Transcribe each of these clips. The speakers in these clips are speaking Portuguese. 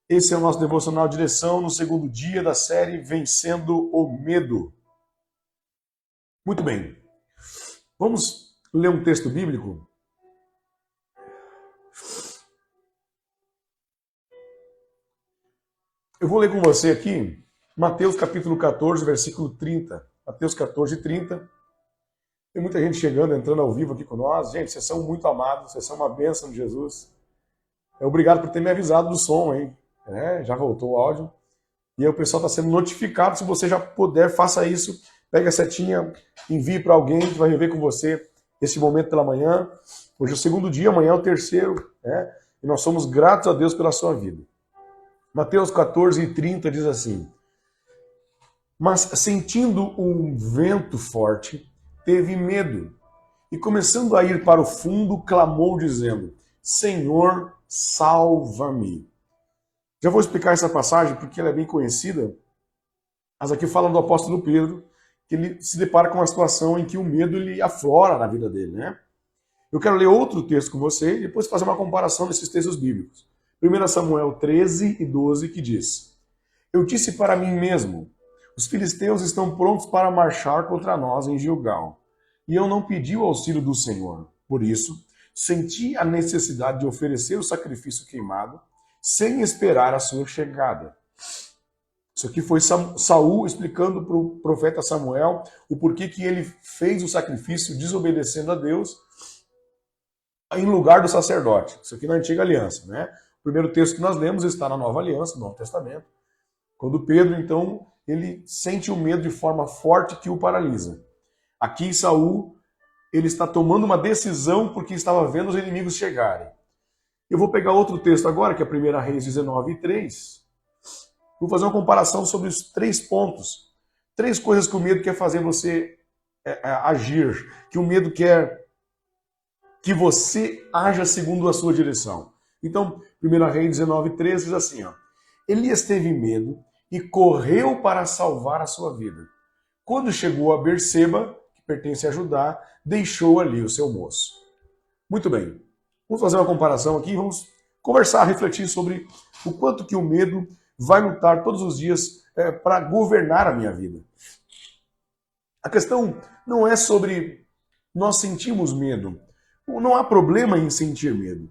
Esse é o nosso devocional Direção no segundo dia da série Vencendo o Medo. Muito bem, vamos ler um texto bíblico? Eu vou ler com você aqui Mateus capítulo 14, versículo 30. Mateus 14, 30. Tem muita gente chegando, entrando ao vivo aqui com nós. Gente, vocês são muito amados, vocês são uma bênção de Jesus. Obrigado por ter me avisado do som, hein? Já voltou o áudio. E aí o pessoal está sendo notificado. Se você já puder, faça isso. Pegue a setinha, envie para alguém que vai viver com você esse momento pela manhã. Hoje é o segundo dia, amanhã é o terceiro. E nós somos gratos a Deus pela sua vida. Mateus 14, 30 diz assim: Mas sentindo um vento forte, teve medo. E começando a ir para o fundo, clamou dizendo: Senhor, salva-me. Já vou explicar essa passagem porque ela é bem conhecida, mas aqui fala do apóstolo Pedro, que ele se depara com uma situação em que o medo ele aflora na vida dele, né? Eu quero ler outro texto com você e depois fazer uma comparação desses textos bíblicos. 1 Samuel 13 e 12 que diz: Eu disse para mim mesmo, os filisteus estão prontos para marchar contra nós em Gilgal, e eu não pedi o auxílio do Senhor. Por isso, senti a necessidade de oferecer o sacrifício queimado, sem esperar a sua chegada. Isso aqui foi Saul explicando para o profeta Samuel o porquê que ele fez o sacrifício desobedecendo a Deus em lugar do sacerdote. Isso aqui na antiga aliança, né? O primeiro texto que nós lemos está na nova aliança, no Novo Testamento. Quando Pedro, então, ele sente o medo de forma forte que o paralisa. Aqui Saul, ele está tomando uma decisão porque estava vendo os inimigos chegarem. Eu vou pegar outro texto agora, que é 1 Reis 19 e 3. Vou fazer uma comparação sobre os 3 pontos. 3 coisas que o medo quer fazer você agir. Que o medo quer que você haja segundo a sua direção. Então, 1 Reis 19 e 3 diz assim, ó: Elias teve medo e correu para salvar a sua vida. Quando chegou a Berseba, que pertence a Judá, deixou ali o seu moço. Muito bem. Vamos fazer uma comparação aqui, vamos conversar, refletir sobre o quanto que o medo vai lutar todos os dias para governar a minha vida. A questão não é sobre nós sentimos medo. Não há problema em sentir medo.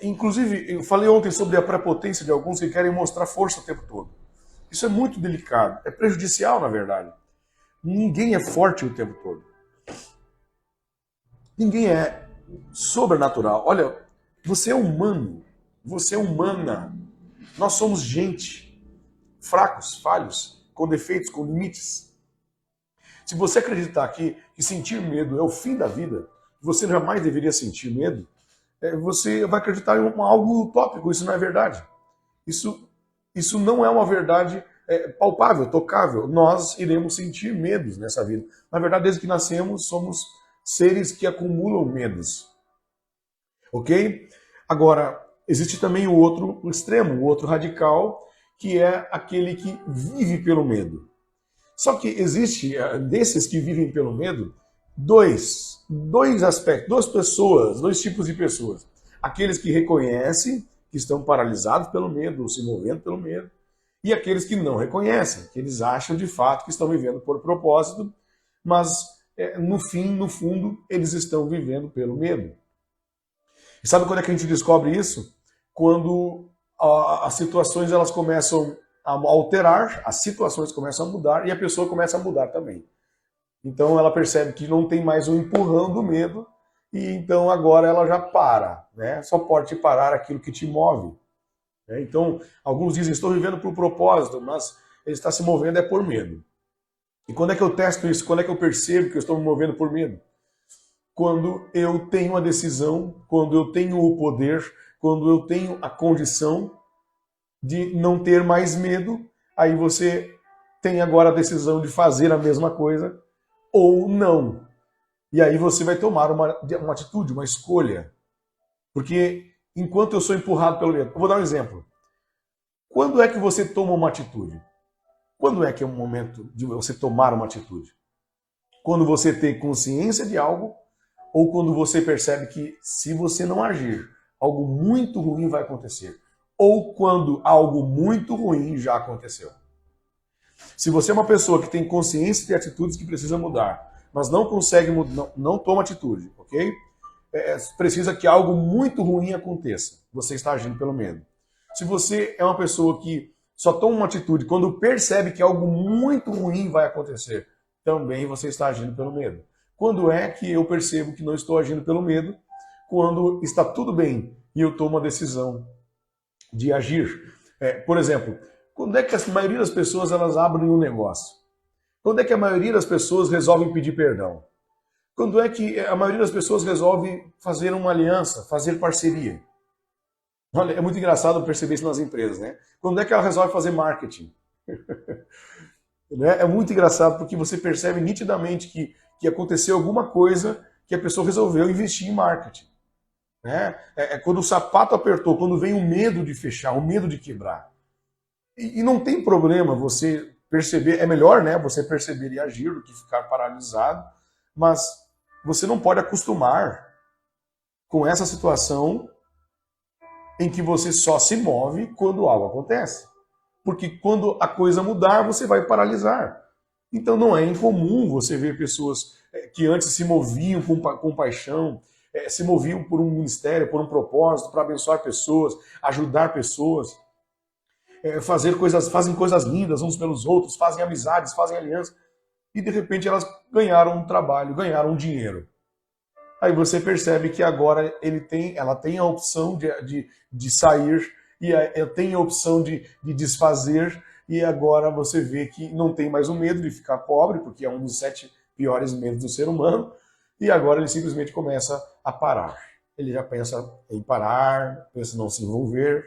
Inclusive, eu falei ontem sobre a prepotência de alguns que querem mostrar força o tempo todo. Isso é muito delicado, é prejudicial, na verdade. Ninguém é forte o tempo todo. Ninguém é sobrenatural. Olha, você é humano, você é humana. Nós somos gente, fracos, falhos, com defeitos, com limites. Se você acreditar que sentir medo é o fim da vida, você jamais deveria sentir medo, você vai acreditar em algo utópico. Isso não é verdade. Isso não é uma verdade palpável, tocável. Nós iremos sentir medos nessa vida. Na verdade, desde que nascemos, somos seres que acumulam medos. Ok? Agora, existe também o outro extremo, o outro radical, que é aquele que vive pelo medo. Só que existe, desses que vivem pelo medo, dois aspectos, dois tipos de pessoas. Aqueles que reconhecem que estão paralisados pelo medo, ou se movendo pelo medo, e aqueles que não reconhecem, que eles acham de fato que estão vivendo por propósito, mas no fundo, eles estão vivendo pelo medo. E sabe quando é que a gente descobre isso? Quando as situações elas começam a alterar, as situações começam a mudar e a pessoa começa a mudar também. Então ela percebe que não tem mais um empurrão do medo e então agora ela já para, né? Só pode te parar aquilo que te move. Então alguns dizem, estou vivendo por propósito, mas ele está se movendo por medo. E quando é que eu testo isso? Quando é que eu percebo que eu estou me movendo por medo? Quando eu tenho a decisão, quando eu tenho o poder, quando eu tenho a condição de não ter mais medo, aí você tem agora a decisão de fazer a mesma coisa ou não. E aí você vai tomar uma atitude, uma escolha. Porque enquanto eu sou empurrado pelo medo... Eu vou dar um exemplo. Quando é que você toma uma atitude? Quando é que é o momento de você tomar uma atitude? Quando você tem consciência de algo ou quando você percebe que se você não agir, algo muito ruim vai acontecer. ou quando algo muito ruim já aconteceu. Se você é uma pessoa que tem consciência de atitudes que precisa mudar, mas não consegue mudar, não toma atitude, ok? Precisa que algo muito ruim aconteça. Você está agindo pelo medo. Se você é uma pessoa que só toma uma atitude quando percebe que algo muito ruim vai acontecer, também você está agindo pelo medo. Quando é que eu percebo que não estou agindo pelo medo? Quando está tudo bem e eu tomo a decisão de agir. Por exemplo, quando é que a maioria das pessoas elas abrem um negócio? Quando é que a maioria das pessoas resolvem pedir perdão? Quando é que a maioria das pessoas resolve fazer uma aliança, fazer parceria? Olha, é muito engraçado perceber isso nas empresas, né? Quando é que ela resolve fazer marketing? Né? É muito engraçado porque você percebe nitidamente que aconteceu alguma coisa que a pessoa resolveu investir em marketing. Né? Quando o sapato apertou, quando vem o medo de fechar, o medo de quebrar. E não tem problema você perceber, é melhor, né, você perceber e agir do que ficar paralisado, mas você não pode acostumar com essa situação em que você só se move quando algo acontece. Porque quando a coisa mudar, você vai paralisar. Então não é incomum você ver pessoas que antes se moviam com paixão, se moviam por um ministério, por um propósito, para abençoar pessoas, ajudar pessoas, fazem coisas lindas uns pelos outros, fazem amizades, fazem alianças, e de repente elas ganharam um trabalho, ganharam um dinheiro. Aí você percebe que agora ela tem a opção de sair, e tem a opção de desfazer, e agora você vê que não tem mais o medo de ficar pobre, porque é um dos 7 piores medos do ser humano, e agora ele simplesmente começa a parar. Ele já pensa em parar, pensa em não se envolver,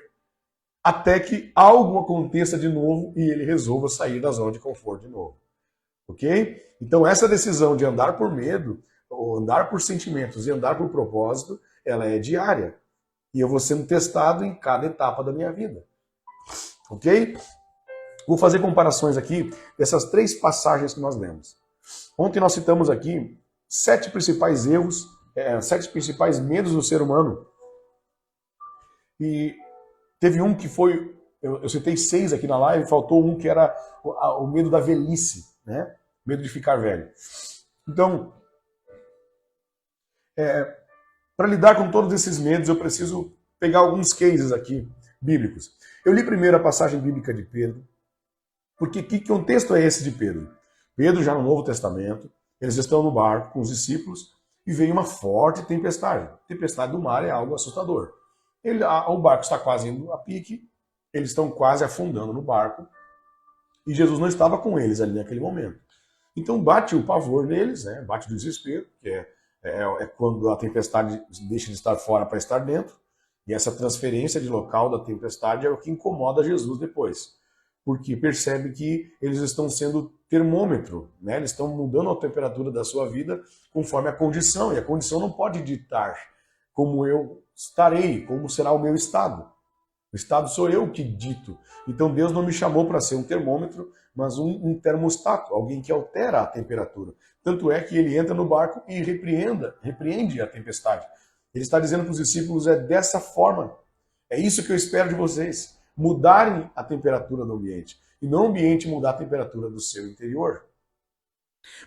até que algo aconteça de novo e ele resolva sair da zona de conforto de novo. Ok? Então essa decisão de andar por medo, ou andar por sentimentos e andar por propósito, ela é diária. E eu vou sendo testado em cada etapa da minha vida. Ok? Vou fazer comparações aqui dessas 3 passagens que nós lemos. Ontem nós citamos aqui 7 principais erros, 7 principais medos do ser humano. E teve um que foi, eu citei 6 aqui na live, faltou um que era o medo da velhice, né? Medo de ficar velho. Então, para lidar com todos esses medos, eu preciso pegar alguns cases aqui, bíblicos. Eu li primeiro a passagem bíblica de Pedro, porque que contexto é esse de Pedro? Pedro, já no Novo Testamento, eles estão no barco com os discípulos e vem uma forte tempestade. Tempestade do mar é algo assustador. O barco está quase indo a pique, eles estão quase afundando no barco e Jesus não estava com eles ali naquele momento. Então bate o pavor neles, né? Bate o desespero, que é quando a tempestade deixa de estar fora para estar dentro, e essa transferência de local da tempestade é o que incomoda Jesus depois, porque percebe que eles estão sendo termômetro, né? Eles estão mudando a temperatura da sua vida conforme a condição, e a condição não pode ditar como eu estarei, como será o meu estado. O estado sou eu que dito. Então Deus não me chamou para ser um termômetro, mas um termostato, alguém que altera a temperatura. Tanto é que ele entra no barco e repreende a tempestade. Ele está dizendo para os discípulos, é dessa forma. É isso que eu espero de vocês. Mudarem a temperatura do ambiente. E não o ambiente mudar a temperatura do seu interior.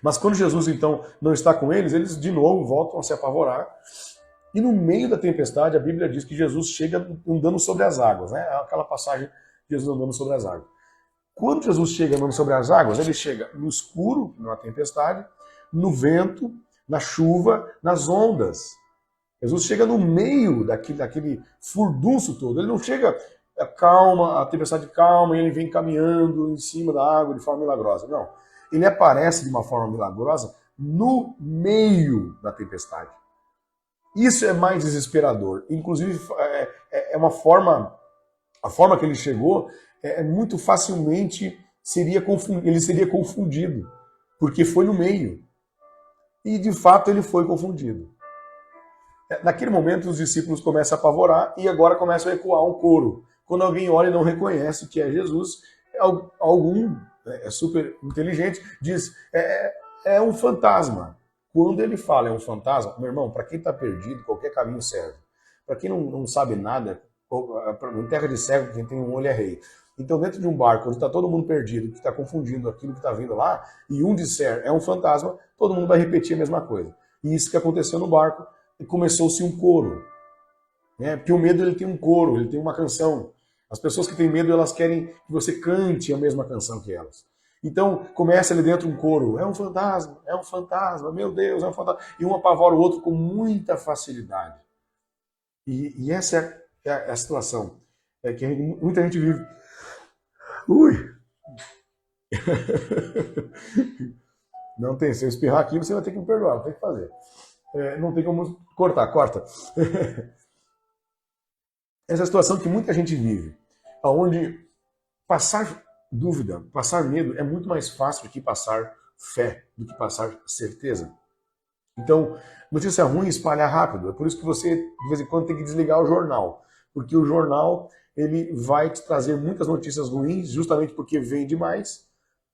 Mas quando Jesus, então, não está com eles, eles de novo voltam a se apavorar. E no meio da tempestade, a Bíblia diz que Jesus chega andando sobre as águas. Né? Aquela passagem de Jesus andando sobre as águas. Quando Jesus chega andando sobre as águas, ele chega no escuro, na tempestade, no vento, na chuva, nas ondas. Jesus chega no meio daquele furdunço todo. Ele não chega calma, a tempestade calma, e ele vem caminhando em cima da água de forma milagrosa. Não. Ele aparece de uma forma milagrosa no meio da tempestade. Isso é mais desesperador. Inclusive, é uma forma... A forma que ele chegou muito facilmente ele seria confundido, porque foi no meio. E, de fato, ele foi confundido. Naquele momento, os discípulos começam a apavorar e agora começam a ecoar um coro. Quando alguém olha e não reconhece que é Jesus, algum super inteligente diz, é um fantasma. Quando ele fala é um fantasma, meu irmão, para quem está perdido, qualquer caminho serve. Para quem não sabe nada, Em terra de cego, quem tem um olho é rei. Então, dentro de um barco onde está todo mundo perdido, que está confundindo aquilo que está vindo lá, e um disser é um fantasma, todo mundo vai repetir a mesma coisa. E isso que aconteceu no barco, e começou-se um coro. Né? Porque o medo ele tem um coro, ele tem uma canção. As pessoas que têm medo, elas querem que você cante a mesma canção que elas. Então, começa ali dentro um coro, é um fantasma, meu Deus, é um fantasma. E um apavora o outro com muita facilidade. E essa é a situação. É que muita gente vive. Ui! Não tem, se eu espirrar aqui, você vai ter que me perdoar, não tem que fazer. Não tem como cortar, corta. Essa situação que muita gente vive, onde passar dúvida, passar medo é muito mais fácil do que passar fé, do que passar certeza. Então, notícia ruim espalha rápido. É por isso que você, de vez em quando, tem que desligar o jornal. Porque o jornal ele vai te trazer muitas notícias ruins, justamente porque vende mais,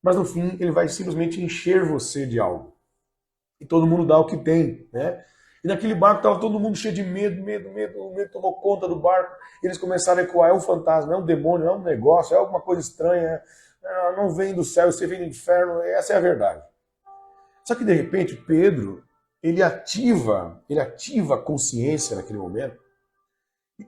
mas no fim ele vai simplesmente encher você de algo. E todo mundo dá o que tem, né? E naquele barco estava todo mundo cheio de medo, o medo tomou conta do barco. E eles começaram a ecoar, é um fantasma, é um demônio, é um negócio, é alguma coisa estranha, não vem do céu, você vem do inferno, essa é a verdade. Só que de repente Pedro, ele ativa a consciência naquele momento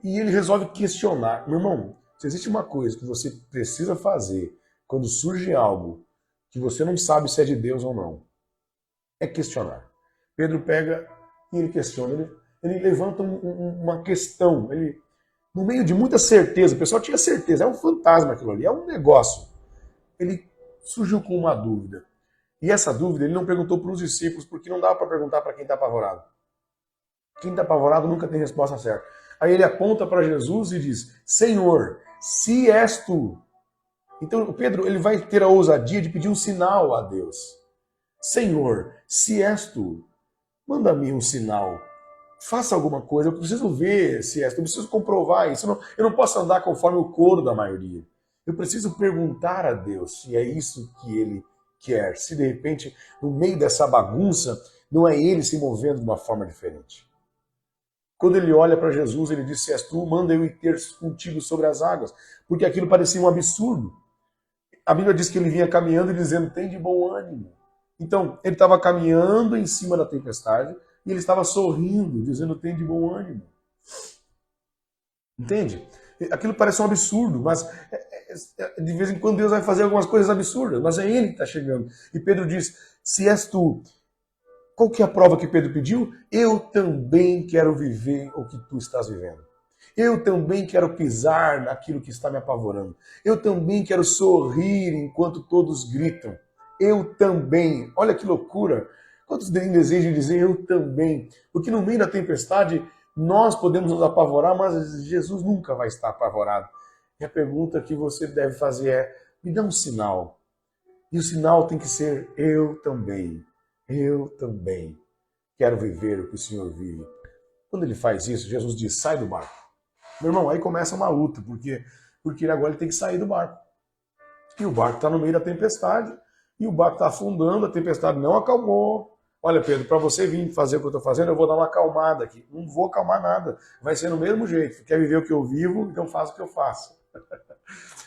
e ele resolve questionar. Meu irmão, se existe uma coisa que você precisa fazer quando surge algo que você não sabe se é de Deus ou não, é questionar. Pedro pega e ele questiona, ele levanta uma questão, ele, no meio de muita certeza, o pessoal tinha certeza, é um fantasma aquilo ali, é um negócio. Ele surgiu com uma dúvida. E essa dúvida ele não perguntou para os discípulos, porque não dá para perguntar para quem está apavorado. Quem está apavorado nunca tem resposta certa. Aí ele aponta para Jesus e diz, Senhor, se és tu. Então o Pedro ele vai ter a ousadia de pedir um sinal a Deus. Senhor, se és tu, manda-me um sinal. Faça alguma coisa, eu preciso ver se és tu, eu preciso comprovar isso. Eu não posso andar conforme o coro da maioria. Eu preciso perguntar a Deus se é isso que ele quer. Se de repente, no meio dessa bagunça, não é ele se movendo de uma forma diferente. Quando ele olha para Jesus, ele diz, se és tu, manda eu ir ter contigo sobre as águas. Porque aquilo parecia um absurdo. A Bíblia diz que ele vinha caminhando e dizendo, tem de bom ânimo. Então, ele estava caminhando em cima da tempestade e ele estava sorrindo, dizendo, tem de bom ânimo. Entende? Aquilo parece um absurdo, mas de vez em quando Deus vai fazer algumas coisas absurdas, mas é Ele que está chegando. E Pedro diz, se és tu, qual que é a prova que Pedro pediu? Eu também quero viver o que tu estás vivendo. Eu também quero pisar naquilo que está me apavorando. Eu também quero sorrir enquanto todos gritam. Eu também. Olha que loucura. Quantos desejam dizer eu também? Porque no meio da tempestade nós podemos nos apavorar, mas Jesus nunca vai estar apavorado. E a pergunta que você deve fazer é, me dá um sinal. E o sinal tem que ser eu também. Eu também quero viver o que o Senhor vive. Quando ele faz isso, Jesus diz, sai do barco. Meu irmão, aí começa uma luta, porque agora ele tem que sair do barco. E o barco está no meio da tempestade, e o barco está afundando, a tempestade não acalmou. Olha, Pedro, para você vir fazer o que eu estou fazendo, eu vou dar uma acalmada aqui. Não vou acalmar nada. Vai ser no mesmo jeito. Quer viver o que eu vivo, então faz o que eu faço.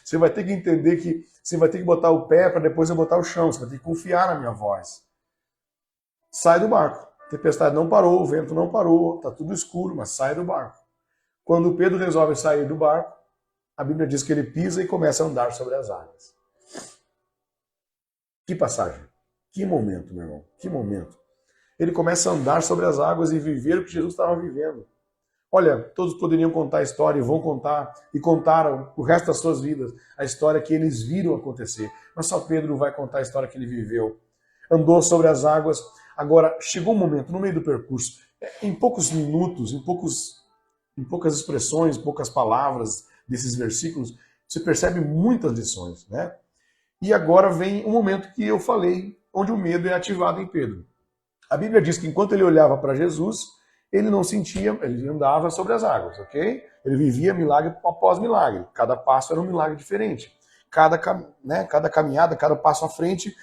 Você vai ter que entender que você vai ter que botar o pé para depois eu botar o chão. Você vai ter que confiar na minha voz. Sai do barco. A tempestade não parou, o vento não parou, está tudo escuro, mas sai do barco. Quando Pedro resolve sair do barco, a Bíblia diz que ele pisa e começa a andar sobre as águas. Que passagem. Que momento, meu irmão. Que momento. Ele começa a andar sobre as águas e viver o que Jesus estava vivendo. Olha, todos poderiam contar a história e vão contar, e contaram o resto das suas vidas, a história que eles viram acontecer. Mas só Pedro vai contar a história que ele viveu. Andou sobre as águas. Agora, chegou um momento, no meio do percurso, em poucos minutos, em poucas expressões, poucas palavras desses versículos, você percebe muitas lições, né? E agora vem o momento que eu falei, onde o medo é ativado em Pedro. A Bíblia diz que enquanto ele olhava para Jesus, ele não sentia, ele andava sobre as águas, ok? Ele vivia milagre após milagre. Cada passo era um milagre diferente. Cada caminhada, cada passo à frente,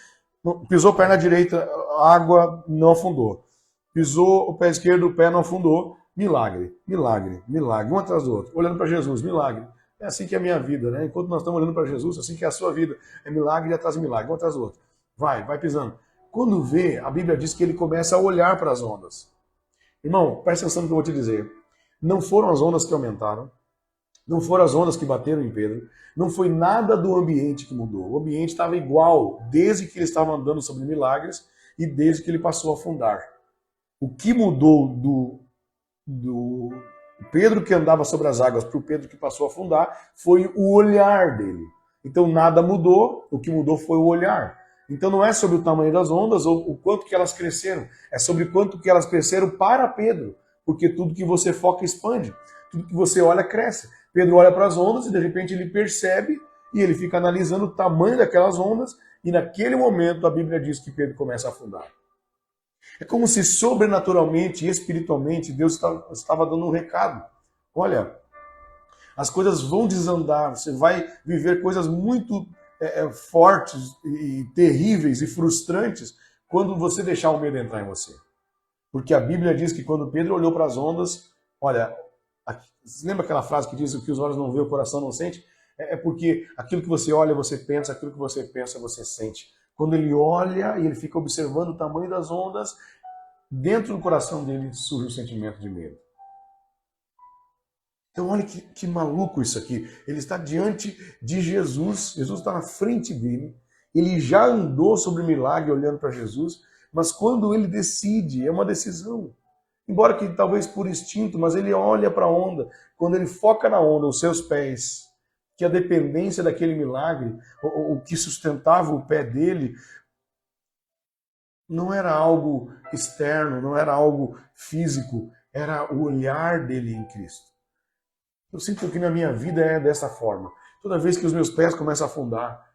pisou a perna direita, a água não afundou. Pisou o pé esquerdo, o pé não afundou, milagre, milagre, milagre, um atrás do outro, olhando para Jesus, milagre. É assim que é a minha vida, né? Enquanto nós estamos olhando para Jesus, assim que é a sua vida. É milagre atrás de milagre, um atrás do outro. Vai pisando. Quando vê, a Bíblia diz que ele começa a olhar para as ondas. Irmão, presta atenção no que eu vou te dizer. Não foram as ondas que aumentaram, não foram as ondas que bateram em Pedro, não foi nada do ambiente que mudou. O ambiente estava igual desde que ele estava andando sobre milagres e desde que ele passou a afundar. O que mudou do Pedro que andava sobre as águas para o Pedro que passou a afundar foi o olhar dele. Então nada mudou, o que mudou foi o olhar. Então não é sobre o tamanho das ondas ou o quanto que elas cresceram, é sobre quanto que elas cresceram para Pedro. Porque tudo que você foca expande, tudo que você olha cresce. Pedro olha para as ondas e de repente ele percebe e ele fica analisando o tamanho daquelas ondas e naquele momento a Bíblia diz que Pedro começa a afundar. É como se sobrenaturalmente e espiritualmente Deus estava dando um recado. Olha, as coisas vão desandar, você vai viver coisas muito fortes e terríveis e frustrantes quando você deixar o medo entrar em você. Porque a Bíblia diz que quando Pedro olhou para as ondas, olha, você lembra aquela frase que diz que os olhos não vê, o coração não sente? É porque aquilo que você olha, você pensa, aquilo que você pensa, você sente. Quando ele olha e ele fica observando o tamanho das ondas, dentro do coração dele surge o sentimento de medo. Então olha que maluco isso aqui. Ele está diante de Jesus, Jesus está na frente dele, ele já andou sobre o milagre olhando para Jesus, mas quando ele decide, é uma decisão. Embora que talvez por instinto, mas ele olha para a onda, quando ele foca na onda, os seus pés, que a dependência daquele milagre, o que sustentava o pé dele, não era algo externo, não era algo físico, era o olhar dele em Cristo. Eu sinto que na minha vida é dessa forma. Toda vez que os meus pés começam a afundar,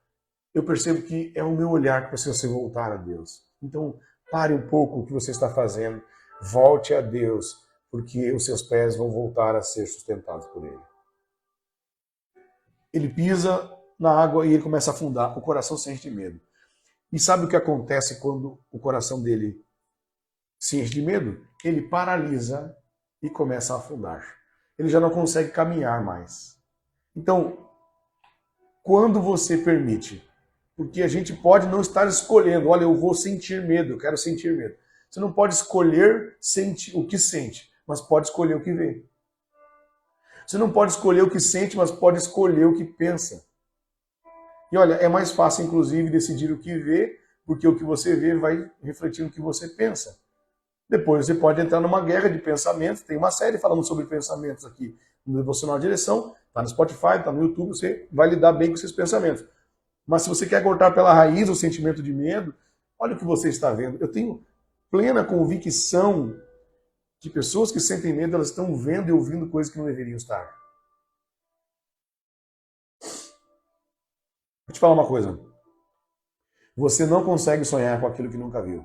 eu percebo que é o meu olhar que precisa se voltar a Deus. Então, pare um pouco o que você está fazendo, volte a Deus, porque os seus pés vão voltar a ser sustentados por Ele. Ele pisa na água e ele começa a afundar, o coração sente medo. E sabe o que acontece quando o coração dele se enche de medo? Ele paralisa e começa a afundar. Ele já não consegue caminhar mais. Então, quando você permite, porque a gente pode não estar escolhendo, olha, eu vou sentir medo, eu quero sentir medo. Você não pode escolher o que sente, mas pode escolher o que vê. Você não pode escolher o que sente, mas pode escolher o que pensa. E olha, é mais fácil, inclusive, decidir o que vê, porque o que você vê vai refletir no que você pensa. Depois você pode entrar numa guerra de pensamentos. Tem uma série falando sobre pensamentos aqui no Devocional Direção, está no Spotify, está no YouTube, você vai lidar bem com esses pensamentos. Mas se você quer cortar pela raiz o sentimento de medo, olha o que você está vendo. Eu tenho plena convicção que pessoas que sentem medo, elas estão vendo e ouvindo coisas que não deveriam estar. Vou te falar uma coisa. Você não consegue sonhar com aquilo que nunca viu.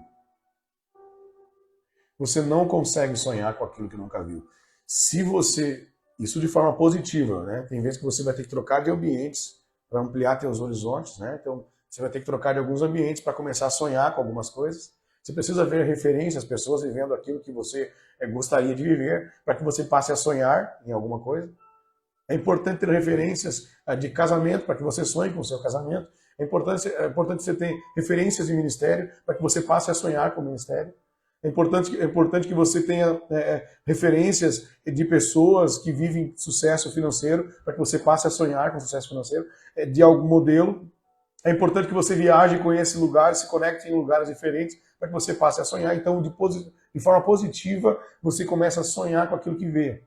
Você não consegue sonhar com aquilo que nunca viu. Se você... Isso de forma positiva, né? Tem vezes que você vai ter que trocar de ambientes para ampliar seus horizontes, né? Então, você vai ter que trocar de alguns ambientes para começar a sonhar com algumas coisas. Você precisa ver referências, pessoas vivendo aquilo que você gostaria de viver, para que você passe a sonhar em alguma coisa. É importante ter referências de casamento, para que você sonhe com o seu casamento. É importante você ter referências de ministério, para que você passe a sonhar com o ministério. É importante que você tenha referências de pessoas que vivem sucesso financeiro, para que você passe a sonhar com sucesso financeiro, de algum modelo. É importante que você viaje e conheça lugares, se conecte em lugares diferentes, para que você passe a sonhar. Então, de forma positiva, você começa a sonhar com aquilo que vê.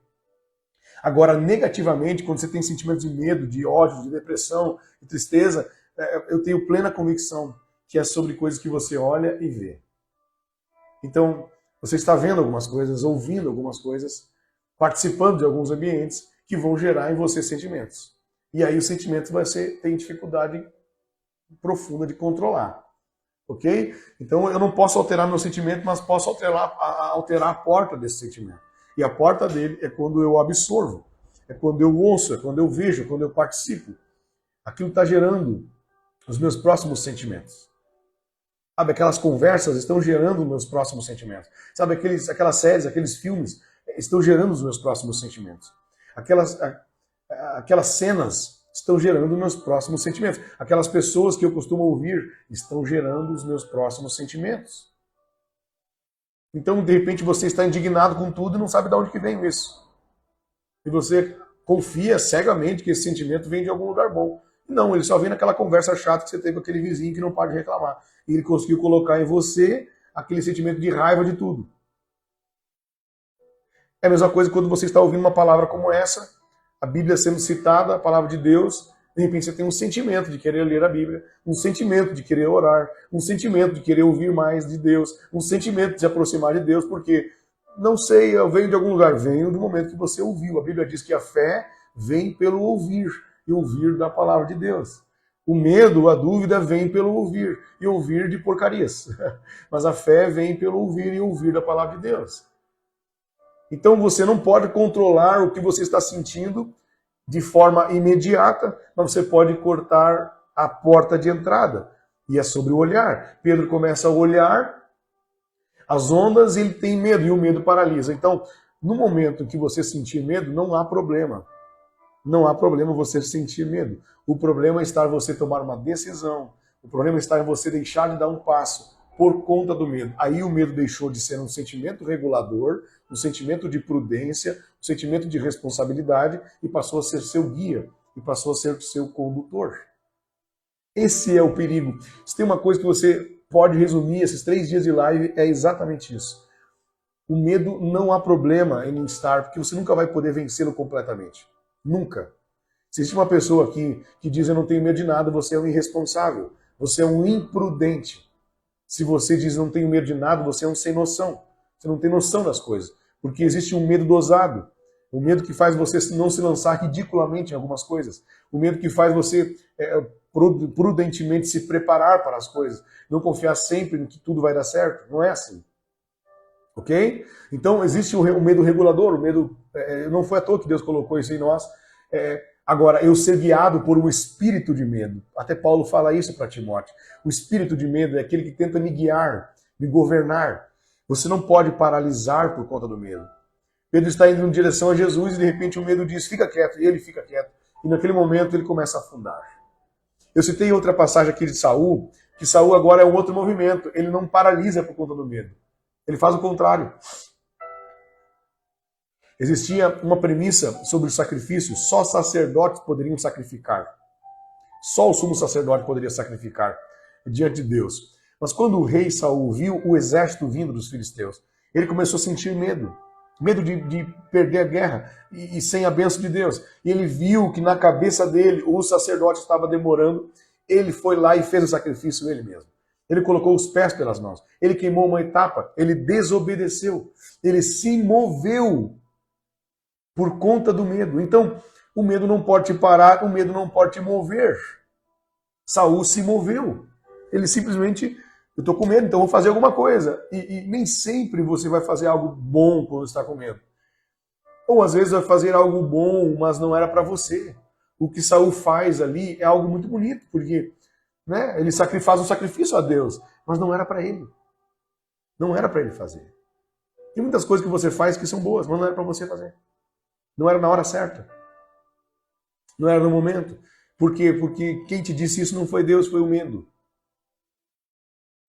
Agora, negativamente, quando você tem sentimentos de medo, de ódio, de depressão, de tristeza, eu tenho plena convicção que é sobre coisas que você olha e vê. Então, você está vendo algumas coisas, ouvindo algumas coisas, participando de alguns ambientes que vão gerar em você sentimentos. E aí os sentimentos você tem dificuldade profunda de controlar. Ok? Então eu não posso alterar meu sentimento, mas posso alterar a porta desse sentimento. E a porta dele é quando eu absorvo, é quando eu ouço, é quando eu vejo, é quando eu participo. Aquilo está gerando os meus próximos sentimentos. Sabe, aquelas conversas estão gerando meus próximos sentimentos. Sabe, aquelas séries, aqueles filmes, estão gerando os meus próximos sentimentos. Aquelas cenas estão gerando os meus próximos sentimentos. Aquelas pessoas que eu costumo ouvir estão gerando os meus próximos sentimentos. Então, de repente, você está indignado com tudo e não sabe de onde que vem isso. E você confia cegamente que esse sentimento vem de algum lugar bom. Não, ele só vem naquela conversa chata que você teve com aquele vizinho que não pode reclamar. E ele conseguiu colocar em você aquele sentimento de raiva de tudo. É a mesma coisa quando você está ouvindo uma palavra como essa, a Bíblia sendo citada, a palavra de Deus, de repente você tem um sentimento de querer ler a Bíblia, um sentimento de querer orar, um sentimento de querer ouvir mais de Deus, um sentimento de se aproximar de Deus, porque, não sei, eu venho de algum lugar, venho do momento que você ouviu. A Bíblia diz que a fé vem pelo ouvir, e ouvir da palavra de Deus. O medo, a dúvida vem pelo ouvir, e ouvir de porcarias. Mas a fé vem pelo ouvir e ouvir da palavra de Deus. Então você não pode controlar o que você está sentindo de forma imediata, mas você pode cortar a porta de entrada. E é sobre o olhar. Pedro começa a olhar as ondas e ele tem medo, e o medo paralisa. Então, no momento em que você sentir medo, não há problema. Não há problema você sentir medo. O problema é estar você tomar uma decisão. O problema está em você deixar de dar um passo por conta do medo. Aí o medo deixou de ser um sentimento regulador, um sentimento de prudência, um sentimento de responsabilidade e passou a ser seu guia, e passou a ser seu condutor. Esse é o perigo. Se tem uma coisa que você pode resumir esses 3 dias de live, é exatamente isso. O medo não há problema em estar, porque você nunca vai poder vencê-lo completamente. Nunca. Se existe uma pessoa aqui que diz eu não tenho medo de nada, você é um irresponsável, você é um imprudente. Se você diz não tenho medo de nada, você é um sem noção. Você não tem noção das coisas. Porque existe um medo dosado. O medo que faz você não se lançar ridiculamente em algumas coisas. O medo que faz você prudentemente se preparar para as coisas. Não confiar sempre em que tudo vai dar certo. Não é assim. Ok? Então existe o medo regulador. O medo, não foi à toa que Deus colocou isso em nós. Agora, eu ser guiado por um espírito de medo. Até Paulo fala isso para Timóteo. O espírito de medo é aquele que tenta me guiar, me governar. Você não pode paralisar por conta do medo. Pedro está indo em direção a Jesus e de repente o medo diz, fica quieto, e ele fica quieto. E naquele momento ele começa a afundar. Eu citei outra passagem aqui de Saul, que Saul agora é um outro movimento. Ele não paralisa por conta do medo. Ele faz o contrário. Existia uma premissa sobre o sacrifício, só sacerdotes poderiam sacrificar. Só o sumo sacerdote poderia sacrificar diante de Deus. Mas quando o rei Saul viu o exército vindo dos filisteus, ele começou a sentir medo. Medo de perder a guerra e sem a bênção de Deus. E ele viu que na cabeça dele o sacerdote estava demorando. Ele foi lá e fez o sacrifício ele mesmo. Ele colocou os pés pelas mãos. Ele queimou uma etapa. Ele desobedeceu. Ele se moveu por conta do medo. Então, o medo não pode te parar, o medo não pode te mover. Saul se moveu. Ele simplesmente, eu estou com medo, então vou fazer alguma coisa. E nem sempre você vai fazer algo bom quando está com medo. Ou às vezes vai fazer algo bom, mas não era para você. O que Saul faz ali é algo muito bonito, porque ele faz um sacrifício a Deus, mas não era para ele. Não era para ele fazer. Tem muitas coisas que você faz que são boas, mas não era para você fazer. Não era na hora certa. Não era no momento. Por quê? Porque quem te disse isso não foi Deus, foi o medo.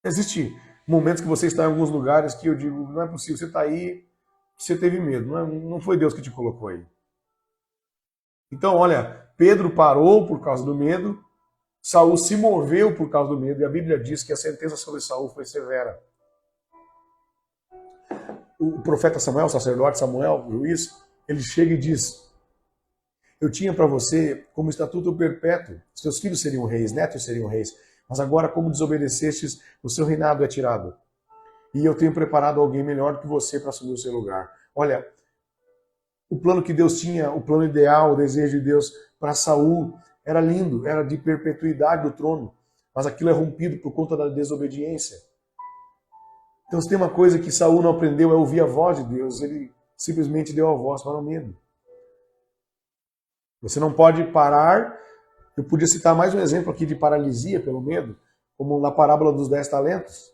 Existem momentos que você está em alguns lugares que eu digo, não é possível, você está aí, você teve medo. Não foi Deus que te colocou aí. Então, olha, Pedro parou por causa do medo, Saul se moveu por causa do medo, e a Bíblia diz que a sentença sobre Saul foi severa. O profeta Samuel, o sacerdote Samuel, juiz, ele chega e diz, eu tinha para você como estatuto perpétuo, seus filhos seriam reis, netos seriam reis, mas agora como desobedecestes, o seu reinado é tirado. E eu tenho preparado alguém melhor do que você para assumir o seu lugar. Olha, o plano que Deus tinha, o plano ideal, o desejo de Deus para Saul era lindo, era de perpetuidade do trono, mas aquilo é rompido por conta da desobediência. Então se tem uma coisa que Saul não aprendeu é ouvir a voz de Deus, ele simplesmente deu a voz para o medo. Você não pode parar. Eu podia citar mais um exemplo aqui de paralisia pelo medo, como na parábola dos 10 talentos,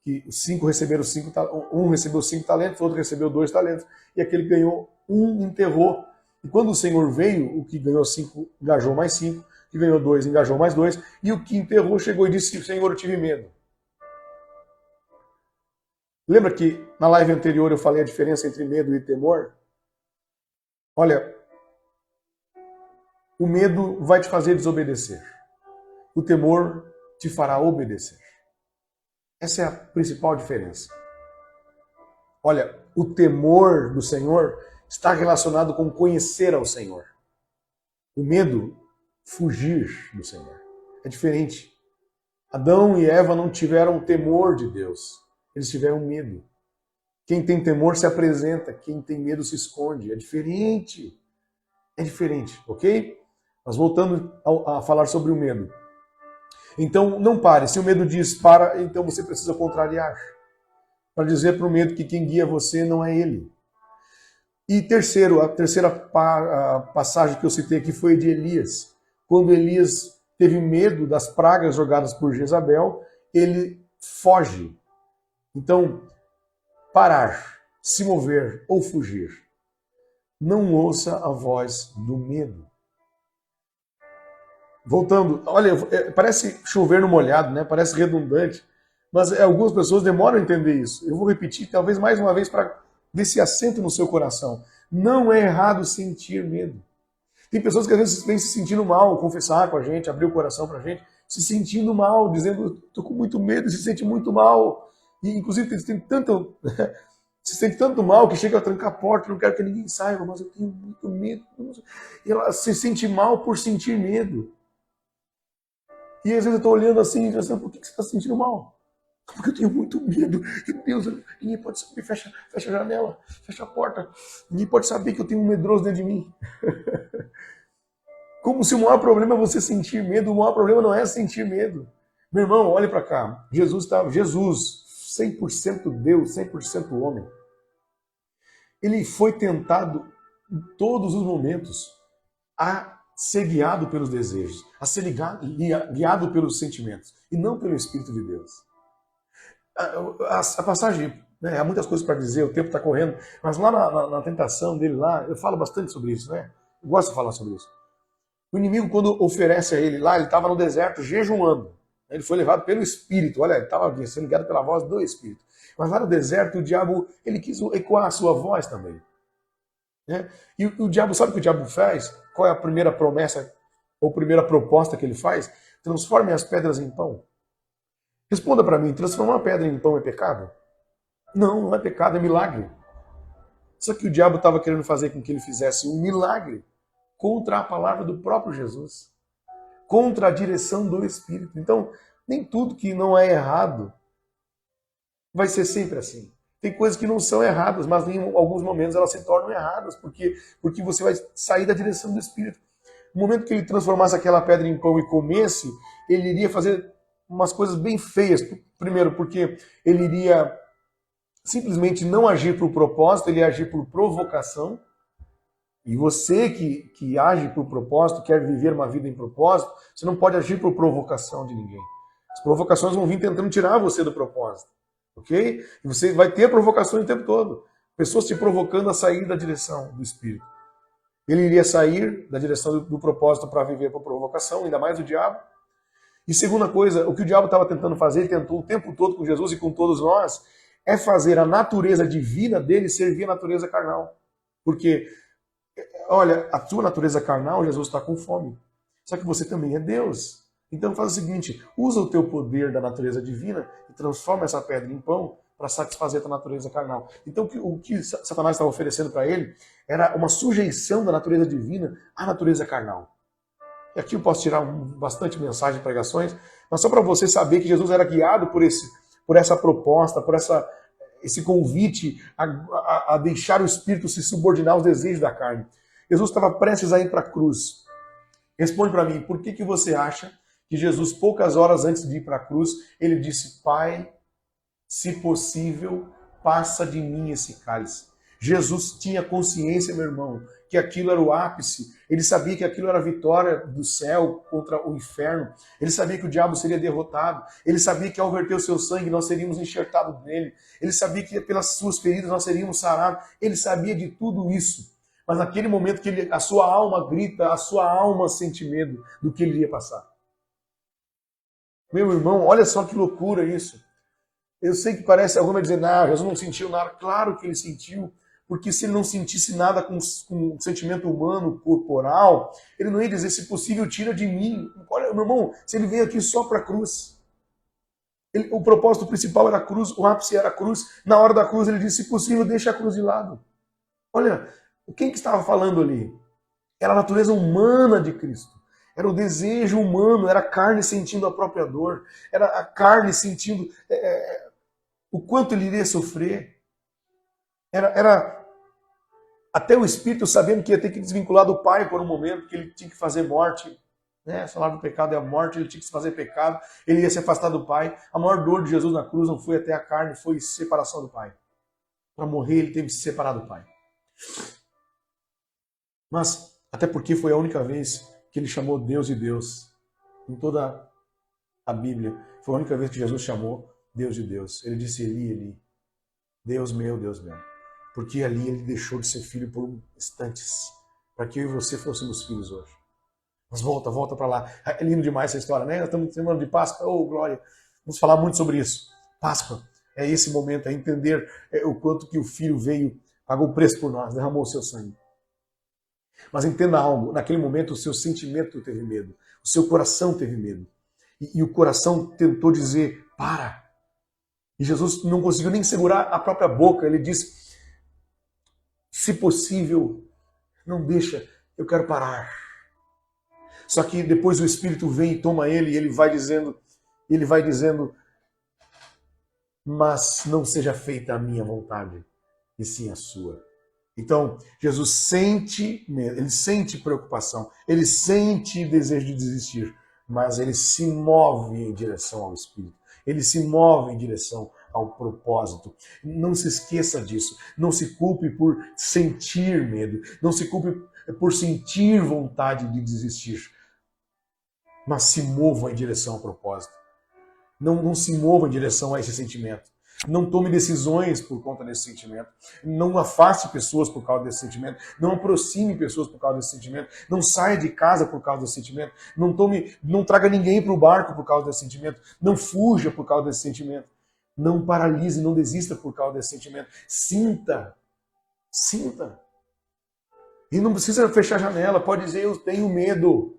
que cinco receberam um recebeu 5 talentos, outro recebeu 2 talentos, e aquele que ganhou um enterrou. E quando o Senhor veio, o que ganhou 5 engajou mais 5, o que ganhou 2 engajou mais 2, e o que enterrou chegou e disse: Senhor, eu tive medo. Lembra que na live anterior eu falei a diferença entre medo e temor? Olha, o medo vai te fazer desobedecer. O temor te fará obedecer. Essa é a principal diferença. Olha, o temor do Senhor está relacionado com conhecer ao Senhor. O medo, fugir do Senhor. É diferente. Adão e Eva não tiveram temor de Deus. Eles tiveram medo. Quem tem temor se apresenta, quem tem medo se esconde. É diferente. É diferente, ok? Mas voltando a falar sobre o medo. Então, não pare. Se o medo diz para, então você precisa contrariar. Para dizer para o medo que quem guia você não é ele. E terceiro, a terceira passagem que eu citei aqui foi de Elias. Quando Elias teve medo das pragas jogadas por Jezabel, ele foge. Então, parar, se mover ou fugir. Não ouça a voz do medo. Voltando, olha, parece chover no molhado, né? Parece redundante, mas algumas pessoas demoram a entender isso. Eu vou repetir, talvez mais uma vez, para ver se assenta no seu coração. Não é errado sentir medo. Tem pessoas que às vezes vêm se sentindo mal, confessar com a gente, abrir o coração para a gente, se sentindo mal, dizendo, estou com muito medo, se sente muito mal. E, inclusive, se sente tanto mal que chega a trancar a porta, não quero que ninguém saiba, mas eu tenho muito medo. E ela se sente mal por sentir medo. E às vezes eu estou olhando assim, pensando, por que você está se sentindo mal? Porque eu tenho muito medo. Meu Deus, ninguém pode saber. Fecha a janela, fecha a porta. Ninguém pode saber que eu tenho um medroso dentro de mim. Como se o maior problema é você sentir medo. O maior problema não é sentir medo. Meu irmão, olhe para cá. Jesus, 100% Deus, 100% homem. Ele foi tentado em todos os momentos a ser guiado pelos desejos, a ser guiado pelos sentimentos, e não pelo Espírito de Deus. A passagem, né, há muitas coisas para dizer, o tempo está correndo, mas lá na tentação dele, lá, eu falo bastante sobre isso, né? Eu gosto de falar sobre isso. O inimigo, quando oferece a ele lá, ele estava no deserto jejuando. Ele foi levado pelo Espírito, olha, ele estava sendo guiado pela voz do Espírito. Mas lá no deserto, o diabo, ele quis ecoar a sua voz também. Né? E o diabo, sabe o que o diabo faz? Qual é a primeira promessa, ou primeira proposta que ele faz? Transforme as pedras em pão. Responda para mim, transformar uma pedra em pão é pecado? Não, não é pecado, é milagre. Só que o diabo estava querendo fazer com que ele fizesse um milagre contra a palavra do próprio Jesus, contra a direção do Espírito. Então, nem tudo que não é errado vai ser sempre assim. Tem coisas que não são erradas, mas em alguns momentos elas se tornam erradas, porque você vai sair da direção do Espírito. No momento que ele transformasse aquela pedra em pão e comesse, ele iria fazer umas coisas bem feias. Primeiro, porque ele iria simplesmente não agir por propósito, ele ia agir por provocação. E você que age por propósito, quer viver uma vida em propósito, você não pode agir por provocação de ninguém. As provocações vão vir tentando tirar você do propósito. Ok? E você vai ter provocações o tempo todo. Pessoas te provocando a sair da direção do Espírito. Ele iria sair da direção do propósito para viver por provocação, ainda mais o diabo. E segunda coisa, o que o diabo estava tentando fazer, ele tentou o tempo todo com Jesus e com todos nós, é fazer a natureza divina dele servir a natureza carnal. Porque, olha, a tua natureza carnal, Jesus está com fome. Só que você também é Deus. Então faz o seguinte, usa o teu poder da natureza divina e transforma essa pedra em pão para satisfazer a tua natureza carnal. Então o que Satanás estava oferecendo para ele era uma sujeição da natureza divina à natureza carnal. E aqui eu posso tirar bastante mensagem, pregações, mas só para você saber que Jesus era guiado por essa proposta, por esse convite a deixar o Espírito se subordinar aos desejos da carne. Jesus estava prestes a ir para a cruz. Responde para mim, por que você acha que Jesus, poucas horas antes de ir para a cruz, ele disse, Pai, se possível, passa de mim esse cálice. Jesus tinha consciência, meu irmão, que aquilo era o ápice, ele sabia que aquilo era a vitória do céu contra o inferno, ele sabia que o diabo seria derrotado, ele sabia que ao verter o seu sangue nós seríamos enxertados nele, ele sabia que pelas suas feridas nós seríamos sarados, ele sabia de tudo isso. Mas naquele momento que a sua alma grita, a sua alma sente medo do que ele iria passar. Meu irmão, olha só que loucura isso. Eu sei que parece alguma dizer, não, Jesus não sentiu nada. Claro que ele sentiu, porque se ele não sentisse nada com um sentimento humano, corporal, ele não ia dizer, se possível, tira de mim. Olha, meu irmão, se ele veio aqui só para a cruz, o propósito principal era a cruz, o ápice era a cruz. Na hora da cruz ele disse, se possível, deixa a cruz de lado. Olha, quem que estava falando ali? Era a natureza humana de Cristo. Era o desejo humano, era a carne sentindo a própria dor, era a carne sentindo o quanto ele iria sofrer. Era até o Espírito sabendo que ia ter que desvincular do Pai por um momento, que ele tinha que fazer morte. Né? Falar do pecado é a morte, ele tinha que se fazer pecado, ele ia se afastar do Pai. A maior dor de Jesus na cruz não foi até a carne, foi separação do Pai. Para morrer ele teve que se separar do Pai. Mas, até porque foi a única vez que ele chamou Deus de Deus. Em toda a Bíblia, foi a única vez que Jesus chamou Deus de Deus. Ele disse, Eli, Eli, Deus meu, Deus meu. Porque ali ele deixou de ser filho por instantes, para que eu e você fôssemos filhos hoje. Mas volta para lá. É lindo demais essa história, né? Nós estamos semana de Páscoa, oh glória. Vamos falar muito sobre isso. Páscoa é esse momento, é entender o quanto que o filho veio, pagou o preço por nós, derramou o seu sangue. Mas entenda algo, naquele momento o seu sentimento teve medo, o seu coração teve medo. E o coração tentou dizer, para. E Jesus não conseguiu nem segurar a própria boca, ele disse, se possível, não deixa, eu quero parar. Só que depois o Espírito vem e toma ele, e ele vai dizendo, mas não seja feita a minha vontade, e sim a sua. Então, Jesus sente medo, ele sente preocupação, ele sente desejo de desistir, mas ele se move em direção ao Espírito, ele se move em direção ao propósito. Não se esqueça disso, não se culpe por sentir medo, não se culpe por sentir vontade de desistir, mas se mova em direção ao propósito. Não se mova em direção a esse sentimento. Não tome decisões por conta desse sentimento. Não afaste pessoas por causa desse sentimento. Não aproxime pessoas por causa desse sentimento. Não saia de casa por causa desse sentimento. Não traga ninguém para o barco por causa desse sentimento. Não fuja por causa desse sentimento. Não paralise, não desista por causa desse sentimento. Sinta. Sinta. E não precisa fechar a janela. Pode dizer, eu tenho medo.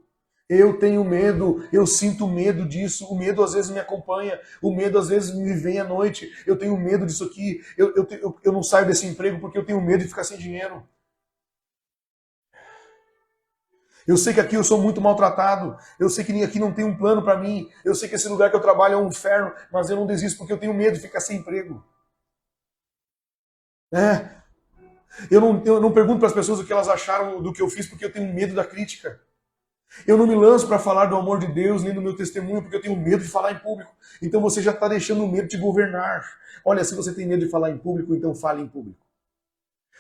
Eu tenho medo, eu sinto medo disso, o medo às vezes me acompanha, o medo às vezes me vem à noite, eu tenho medo disso aqui, eu não saio desse emprego porque eu tenho medo de ficar sem dinheiro. Eu sei que aqui eu sou muito maltratado, eu sei que aqui não tem um plano para mim, eu sei que esse lugar que eu trabalho é um inferno, mas eu não desisto porque eu tenho medo de ficar sem emprego. Eu não pergunto para as pessoas o que elas acharam do que eu fiz porque eu tenho medo da crítica. Eu não me lanço para falar do amor de Deus nem do meu testemunho porque eu tenho medo de falar em público. Então você já está deixando o medo de governar. Olha, se você tem medo de falar em público, então fale em público.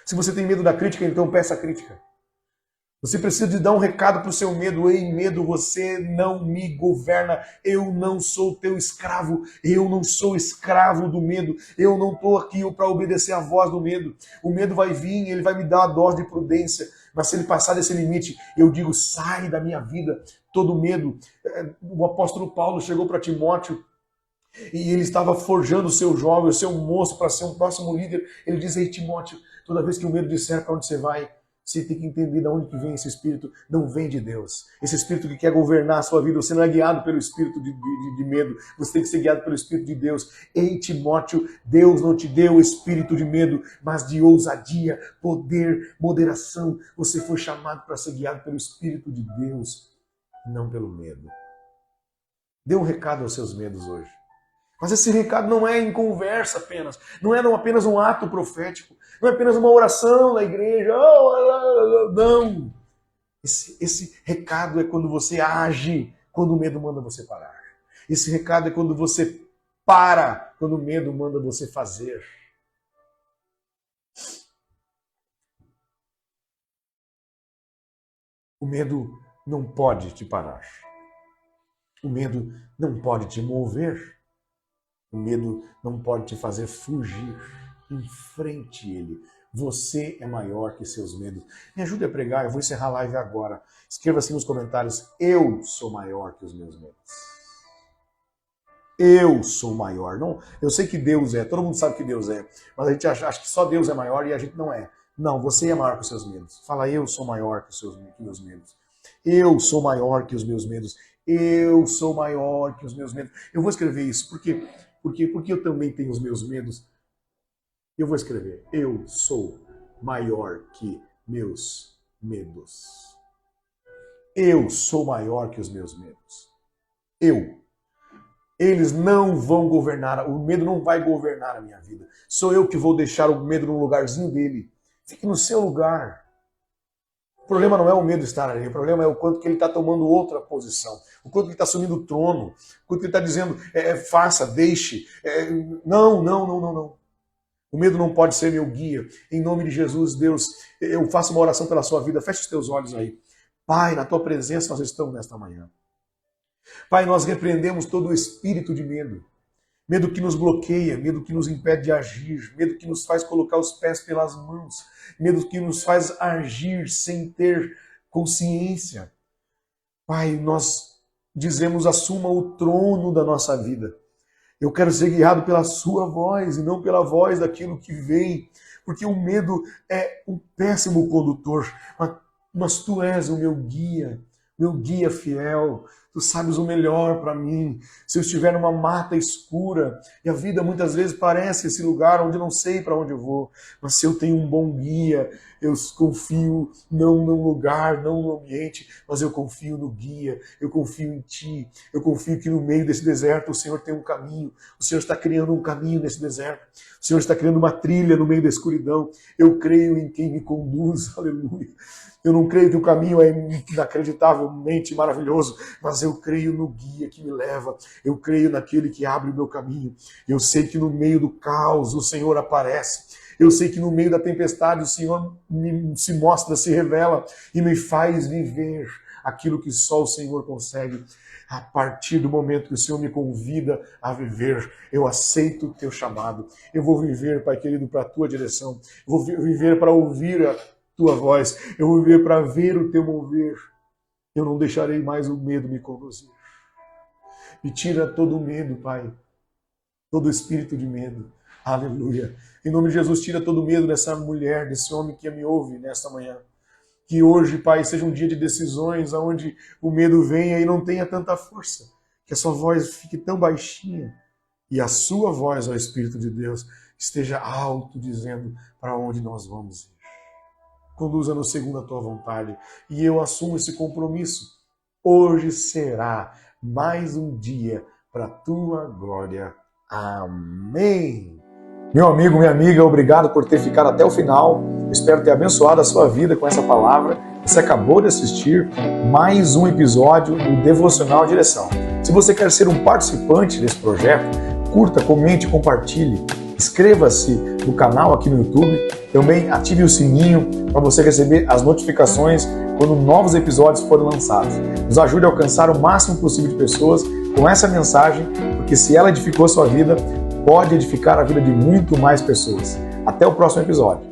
Se você tem medo da crítica, então peça a crítica. Você precisa de dar um recado para o seu medo. Ei, medo, você não me governa. Eu não sou teu escravo. Eu não sou escravo do medo. Eu não estou aqui para obedecer à voz do medo. O medo vai vir, ele vai me dar uma dose de prudência. Mas se ele passar desse limite, eu digo, sai da minha vida todo medo. O apóstolo Paulo chegou para Timóteo e ele estava forjando o seu jovem, o seu moço para ser um próximo líder. Ele diz, ei Timóteo, toda vez que o medo disser para onde você vai, você tem que entender de onde que vem esse espírito. Não vem de Deus. Esse espírito que quer governar a sua vida. Você não é guiado pelo espírito de medo. Você tem que ser guiado pelo espírito de Deus. Ei, Timóteo, Deus não te deu o espírito de medo, mas de ousadia, poder, moderação. Você foi chamado para ser guiado pelo espírito de Deus, não pelo medo. Dê um recado aos seus medos hoje. Mas esse recado não é em conversa apenas, não é apenas um ato profético, não é apenas uma oração na igreja, não. Esse recado é quando você age, quando o medo manda você parar. Esse recado é quando você para, quando o medo manda você fazer. O medo não pode te parar. O medo não pode te mover. O medo não pode te fazer fugir. Enfrente ele. Você é maior que seus medos. Me ajude a pregar, eu vou encerrar a live agora. Escreva assim nos comentários: eu sou maior que os meus medos. Eu sou maior. Não, eu sei que Deus é, todo mundo sabe que Deus é, mas a gente acha que só Deus é maior e a gente não é. Não, você é maior que os seus medos. Fala: eu sou maior que os meus medos. Eu sou maior que os meus medos. Eu sou maior que os meus medos. Eu vou escrever isso, porque eu também tenho os meus medos. Eu vou escrever: eu sou maior que meus medos. Eu sou maior que os meus medos. Eles não vão governar, o medo não vai governar a minha vida. Sou eu que vou deixar o medo no lugarzinho dele. Fique no seu lugar. O problema não é o medo estar ali, o problema é o quanto que ele está tomando outra posição, o quanto que ele está assumindo o trono, o quanto que ele está dizendo: faça, deixe. Não. O medo não pode ser meu guia. Em nome de Jesus, Deus, eu faço uma oração pela sua vida. Feche os teus olhos aí. Pai, na tua presença nós estamos nesta manhã. Pai, nós repreendemos todo o espírito de medo. Medo que nos bloqueia, medo que nos impede de agir, medo que nos faz colocar os pés pelas mãos, medo que nos faz agir sem ter consciência. Pai, nós dizemos: assuma o trono da nossa vida. Eu quero ser guiado pela sua voz e não pela voz daquilo que vem, porque o medo é um péssimo condutor, mas tu és o meu guia fiel. Tu sabes o melhor para mim. Se eu estiver numa mata escura, e a vida muitas vezes parece esse lugar onde eu não sei para onde eu vou, mas se eu tenho um bom guia, eu confio não no lugar, não no ambiente, mas eu confio no guia, eu confio em ti, eu confio que no meio desse deserto o Senhor tem um caminho, o Senhor está criando um caminho nesse deserto, o Senhor está criando uma trilha no meio da escuridão. Eu creio em quem me conduz, aleluia. Eu não creio que o caminho é inacreditavelmente maravilhoso, mas eu creio no guia que me leva. Eu creio naquele que abre o meu caminho. Eu sei que no meio do caos o Senhor aparece. Eu sei que no meio da tempestade o Senhor se mostra, se revela e me faz viver aquilo que só o Senhor consegue. A partir do momento que o Senhor me convida a viver, eu aceito o teu chamado. Eu vou viver, Pai querido, para a tua direção. Eu vou viver para ouvir a tua voz. Eu vou viver para ver o teu mover. Eu não deixarei mais o medo me conduzir. Me tira todo o medo, Pai. Todo o espírito de medo. Aleluia. Em nome de Jesus, tira todo o medo dessa mulher, desse homem que me ouve nesta manhã. Que hoje, Pai, seja um dia de decisões onde o medo venha e não tenha tanta força. Que a sua voz fique tão baixinha. E a sua voz, ó Espírito de Deus, esteja alto, dizendo para onde nós vamos ir. Conduza-nos segundo a tua vontade. E eu assumo esse compromisso. Hoje será mais um dia para a tua glória. Amém. Meu amigo, minha amiga, obrigado por ter ficado até o final. Espero ter abençoado a sua vida com essa palavra. Você acabou de assistir mais um episódio do Devocional Direção. Se você quer ser um participante desse projeto, curta, comente, compartilhe. Inscreva-se no canal aqui no YouTube. Também ative o sininho para você receber as notificações quando novos episódios forem lançados. Nos ajude a alcançar o máximo possível de pessoas com essa mensagem, porque se ela edificou a sua vida, pode edificar a vida de muito mais pessoas. Até o próximo episódio.